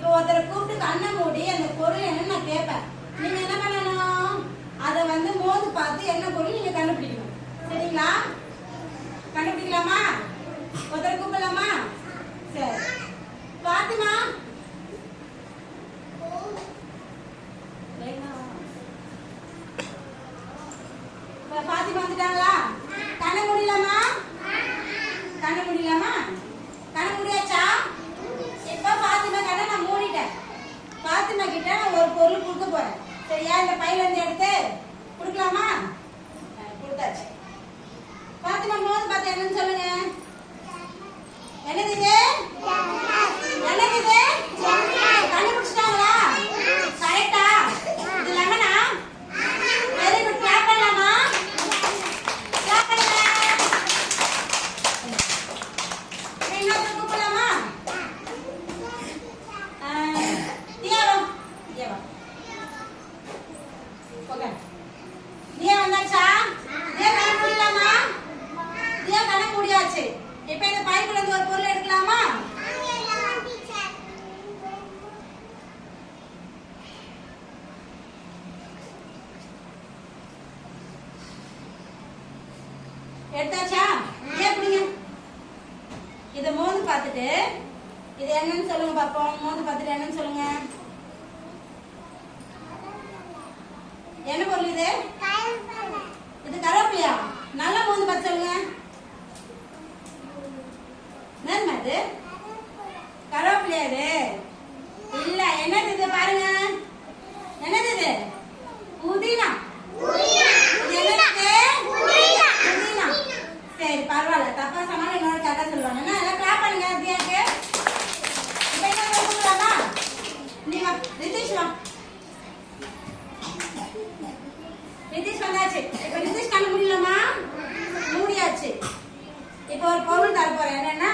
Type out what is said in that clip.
இப்போ ஒருத்தரை கூப்பிட்டு கண்ணை மூடி அந்த பொருள் என்னன்னு நான் கேட்பேன். நீங்க என்ன பண்ணணும்? அதை வந்து மோந்து பார்த்து என்ன பொருள் நீங்க கண்டுபிடிக்கணும். சரிங்களா? கண்டுபிடிக்கலாமா? ஒருத்தரை கூப்பிடலாமா? சரி. பாத்திமா பாத்திமா வந்துட்டாங்களா? கண்ணை முடியலாமா? கண்ணை முடியலாமா? கண்ணை முடியாச்சா? இப்ப பாத்திமா கண்ணை நான் மூடிட்டேன். பாத்திமா கிட்ட நான் ஒரு பொருள் கொடுக்க போறேன். சரியா? இந்த பையில இருந்து எடுத்து கொடுக்கலாமா? கொடுத்தாச்சு. பாத்திமா மோது பார்த்து என்னன்னு சொல்லுங்க. என்னது இது? என்னது இது? கண்டுபிடிச்சிட்டாங்களா? கரெக்டா? இது லெமனா? Very good. கிளாப் பண்ணலாமா? கிளாப் பண்ணுங்க. இன்னொரு கூப்பிடலாமா? தியாவா தியாவா ஓகே. தியா வந்தாச்சா? தியா கண்ண முடியலாமா? தியா கண்ண முடியாச்சு. இப்போ இந்த பைக்குள்ள இருந்து ஒரு பொருள் எடுக்கலாமா? எடுத்தாச்சா? எப்படிங்க இதை மோந்து பார்த்துட்டு இது என்னன்னு சொல்லுங்க பாப்போம். மோந்து பார்த்துட்டு என்னன்னு சொல்லுங்க. என்ன பொருள் இது? இது கருவேப்பிலையா? நல்லா மோந்து பார்த்து சொல்லுங்க. என்னது இது? கருவேப்பிலையா இது? இல்ல. என்னது இது? பாருங்க. என்னது இது? புதினா. சரி பரவாயில்ல. தப்பா சொன்னாலும் என்னோட கரெக்டா சொல்லுவாங்க. என்ன எல்லாம் கிளாப் பண்ணுங்க. தியாக்கு இப்ப என்ன கூப்பிடலாமா? நீ வா நிதிஷ் வா. நிதிஷ் வந்தாச்சு. இப்ப நிதிஷ் கண்ண முடியலாமா? மூடியாச்சு. இப்போ ஒரு பொருள் தர போறேன். என்னன்னா